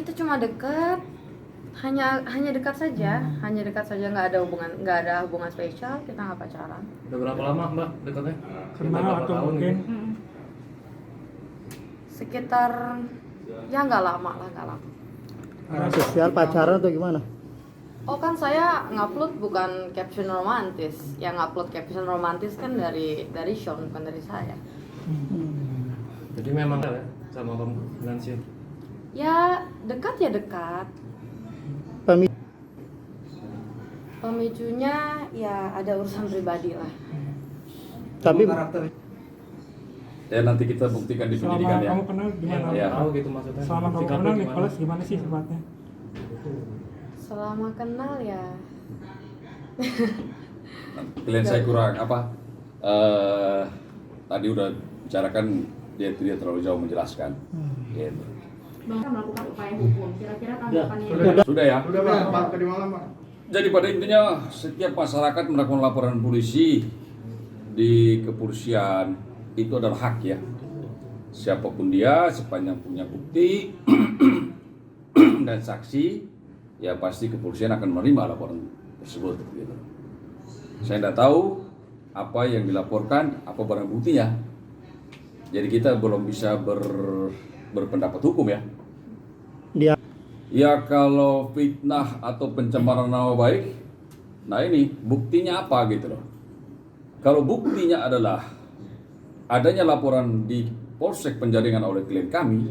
kita cuma dekat, hanya dekat saja, nggak ada hubungan spesial, kita nggak pacaran. Udah berapa lama Mbak dekatnya? Kenal Berapa atau tahun mungkin gitu? Sekitar ya nggak lama. Sosial pacaran atau gimana? Oh kan saya ngupload bukan caption romantis, yang ngupload caption romantis kan dari Sean, bukan dari saya. Jadi memang ya sama kamu Nancy. Ya dekat ya dekat. Pemi- Pemicunya ya ada urusan pribadi lah. Tapi Ya nanti kita buktikan di selama penyidikan ya. kamu kenal gimana? Ya. Tahu gitu maksudnya. Selama kamu Sikapnya kenal gimana? Nicholas gimana sih sifatnya? Selama kenal ya Klien saya kurang apa? Tadi udah bicarakan dia terlalu jauh menjelaskan. Gitu. Bang kan melakukan upaya hukum. Kira-kira tanggapannya Sudah ya. Udah Pak, tadi malam Pak. Jadi pada intinya setiap masyarakat melakukan laporan polisi di kepolisian itu adalah hak ya. Siapapun dia, sepanjang punya bukti dan saksi, ya pasti kepolisian akan menerima laporan tersebut. Gitu. Saya tidak tahu apa yang dilaporkan, apa barang buktinya. Jadi kita belum bisa berpendapat hukum ya. dia Ya kalau fitnah atau pencemaran nama baik, nah ini buktinya apa gitu loh. Kalau buktinya adalah adanya laporan di Polsek Penjaringan oleh klien kami,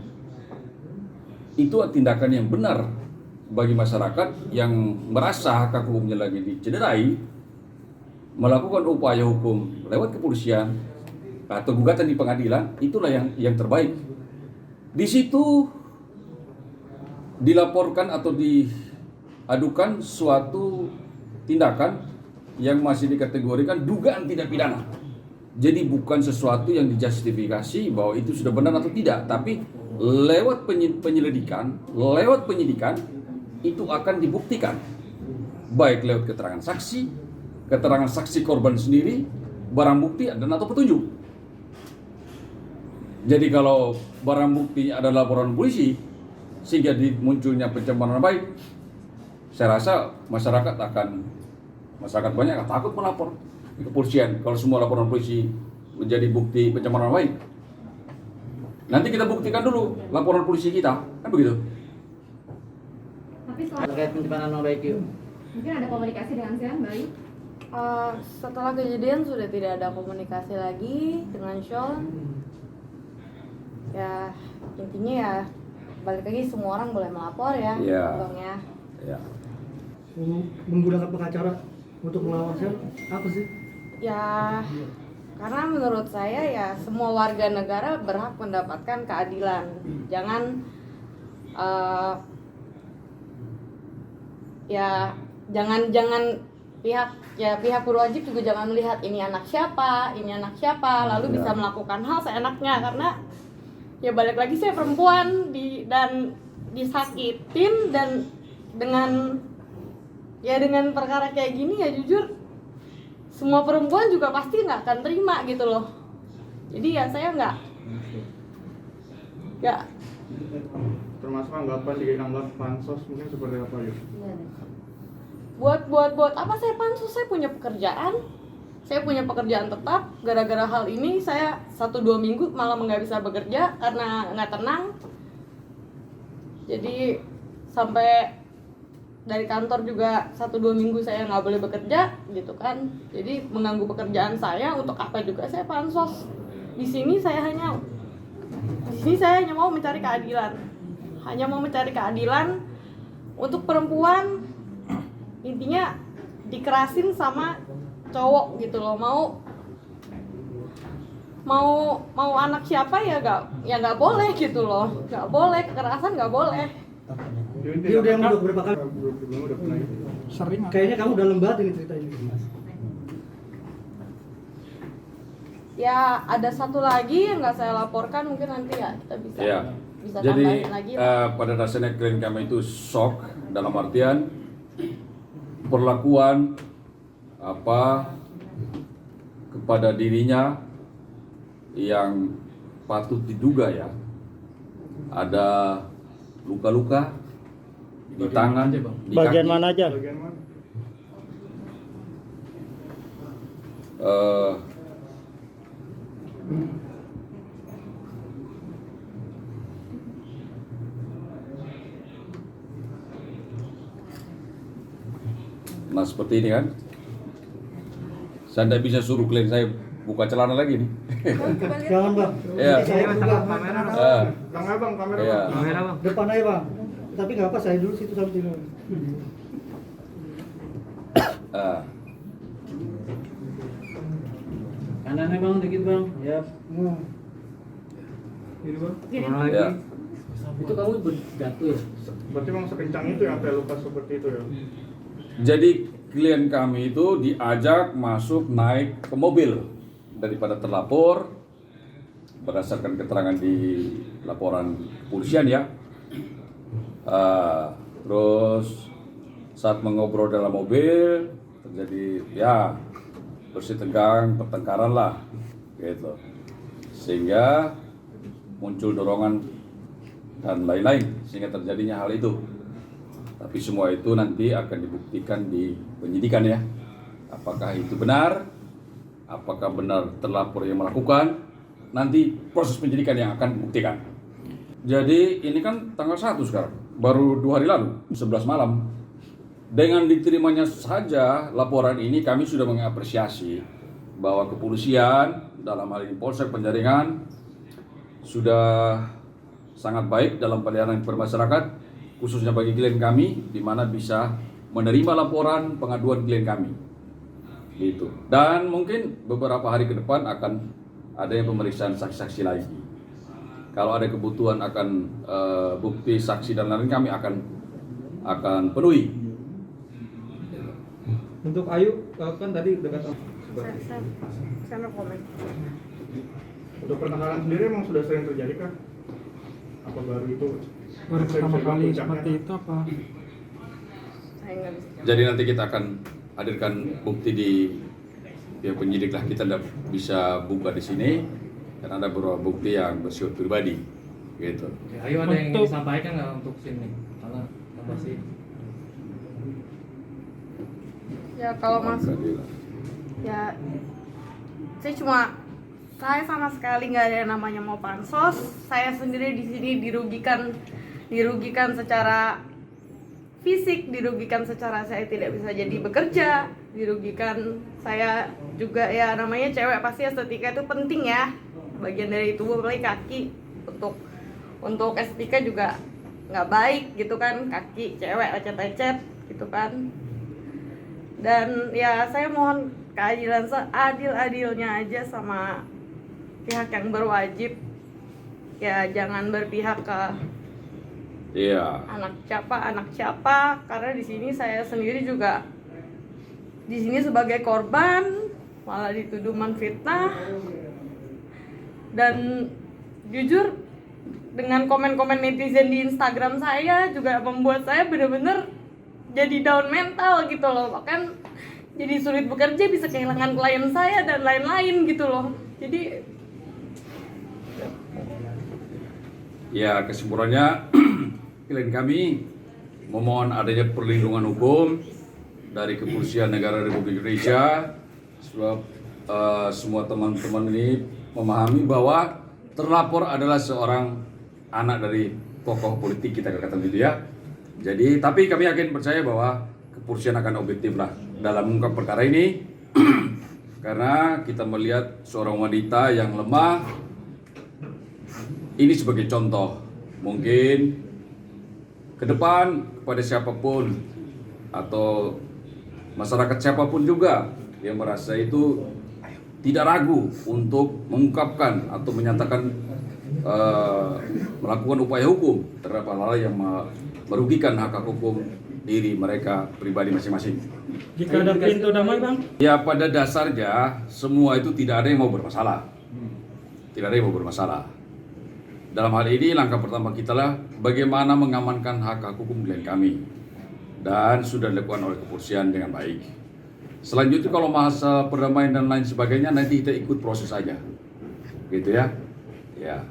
itu tindakan yang benar bagi masyarakat yang merasa hak hukumnya lagi dicederai, melakukan upaya hukum lewat kepolisian atau gugatan di pengadilan, itulah yang terbaik. Di situ dilaporkan atau diadukan suatu tindakan yang masih dikategorikan dugaan tindak pidana. Jadi bukan sesuatu yang dijustifikasi bahwa itu sudah benar atau tidak, tapi lewat penyelidikan, lewat penyidikan itu akan dibuktikan. Baik lewat keterangan saksi korban sendiri, barang bukti dan atau petunjuk. Jadi kalau barang bukti adalah laporan polisi sehingga munculnya pencemaran baik, saya rasa masyarakat banyak akan takut melapor ke kepolisian kalau semua laporan polisi menjadi bukti pencemaran baik. Nanti kita buktikan dulu laporan polisi kita, kan begitu? tapi setelah Terkait pencemaran nama baik itu. mungkin ada komunikasi dengan Sean baik. setelah kejadian sudah tidak ada komunikasi lagi dengan Sean. Ya intinya ya balik lagi semua orang boleh melapor ya, Iya. Bang ya. Ya. Menggunakan pengacara untuk melawan saya apa sih? Ya karena menurut saya ya semua warga negara berhak mendapatkan keadilan. Jangan jangan pihak berwajib juga jangan melihat ini anak siapa, lalu bisa melakukan hal seenaknya, karena ya balik lagi saya perempuan dan disakitin dan dengan perkara kayak gini ya jujur semua perempuan juga pasti nggak akan terima gitu loh. Jadi ya saya nggak Termasuk anggapan dianggap pansos mungkin seperti apa ya? buat apa saya pansus, saya punya pekerjaan tetap. Gara-gara hal ini saya 1-2 minggu malah nggak bisa bekerja karena nggak tenang. Jadi sampai dari kantor juga 1-2 minggu saya nggak boleh bekerja gitu kan. Jadi mengganggu pekerjaan saya, untuk apa juga saya pansos. Di sini saya hanya mau mencari keadilan. Untuk perempuan, intinya dikerasin sama cowok gitu loh. Mau anak siapa ya nggak boleh gitu loh. Nggak boleh, kekerasan nggak boleh. Dia udah berapa kali? Udah pernah itu. Sering Kayaknya kamu udah lembat ini ceritanya. Ya ada satu lagi yang nggak saya laporkan, mungkin nanti ya kita bisa Ya. tambahin Jadi lagi. pada dasarnya klien kami itu shock dalam artian perlakuan kepada dirinya yang patut diduga ya ada luka-luka di tangan, aja, Bang? di Bagian kaki. mana aja? Bagian mana? Eh, Nah seperti ini kan. Saya tidak bisa suruh klien saya buka celana lagi nih. Jangan bang. Iya. Saya juga. Bang Abang, kamera Iya. bang. Depan aja bang. Tapi nggak apa, saya dulu situ sampai sini. Ah. Kanannya bang, dikit bang. Ya. Ya. Itu kamu berjatuh ya? Berarti bang sekencang itu ya sampai luka seperti itu ya? Jadi klien kami itu diajak masuk naik ke mobil daripada terlapor berdasarkan keterangan di laporan kepolisian ya. Terus saat mengobrol dalam mobil terjadi ya bersih tegang pertengkaran lah gitu, sehingga muncul dorongan dan lain-lain sehingga terjadinya hal itu. Tapi semua itu nanti akan dibuktikan di penyidikan ya. Apakah itu benar? Apakah benar terlapor yang melakukan? Nanti proses penyidikan yang akan membuktikan. Jadi ini kan tanggal 1 sekarang, baru 2 hari lalu, 11 malam. Dengan diterimanya saja laporan ini kami sudah mengapresiasi bahwa kepolisian dalam hal ini Polsek Penjaringan sudah sangat baik dalam pelayanan kepada masyarakat, khususnya bagi klien kami, di mana bisa menerima laporan pengaduan klien kami. Gitu. Dan mungkin beberapa hari ke depan akan ada yang pemeriksaan saksi-saksi lagi. Kalau ada kebutuhan akan bukti saksi dan lain-lain kami akan penuhi. Untuk Ayu kan tadi dekat Saya no komen. Untuk pertengkaran sendiri emang sudah sering terjadi kah? Apa baru itu? baru pertama Bisa kali puncaknya? seperti itu apa? Saya nggak bisa jawab. Jadi nanti kita akan hadirkan bukti di pihak penyidik lah. Kita tidak bisa buka di sini karena ada beberapa bukti yang bersifat pribadi, gitu. Ya, ayo ada yang ingin Untuk- disampaikan nggak untuk sini? Karena apa sih? Ya kalau masuk ya saya sama sekali nggak ada yang namanya mau pansos. Saya sendiri di sini dirugikan secara fisik, dirugikan secara saya tidak bisa jadi bekerja, dirugikan saya juga ya, namanya cewek pasti estetika itu penting ya, bagian dari tubuh apalagi kaki, untuk estetika juga nggak baik gitu kan, kaki cewek lecet-lecet gitu kan. Dan ya saya mohon keadilan seadil-adilnya aja sama pihak yang berwajib. Ya jangan berpihak ke Iya. anak siapa, karena di sini saya sendiri juga di sini sebagai korban malah dituduh menfitnah. Dan jujur dengan komen-komen netizen di Instagram saya juga membuat saya benar-benar jadi down mental gitu loh, bahkan jadi sulit bekerja, bisa kehilangan klien saya dan lain-lain gitu loh. Jadi Ya, kesimpulannya klien kami memohon adanya perlindungan hukum dari Kepolisian Negara Republik Indonesia, sebab semua teman-teman ini memahami bahwa terlapor adalah seorang anak dari tokoh politik, kita katakan gitu ya. Jadi, tapi kami yakin percaya bahwa kepolisian akan objektif lah dalam mengungkap perkara ini karena kita melihat seorang wanita yang lemah. Ini sebagai contoh, mungkin ke depan kepada siapapun atau masyarakat siapapun juga yang merasa itu tidak ragu untuk mengungkapkan atau menyatakan melakukan upaya hukum terhadap hal-hal yang merugikan hak hukum diri mereka pribadi masing-masing. Jika ada pintu damai bang? Ya pada dasarnya semua itu tidak ada yang mau bermasalah. Tidak ada yang mau bermasalah. Dalam hal ini langkah pertama kita lah bagaimana mengamankan hak hukum klien kami, dan sudah dilakukan oleh kepolisian dengan baik. Selanjutnya kalau masa perdamaian dan lain sebagainya nanti kita ikut proses aja, gitu ya. Ya.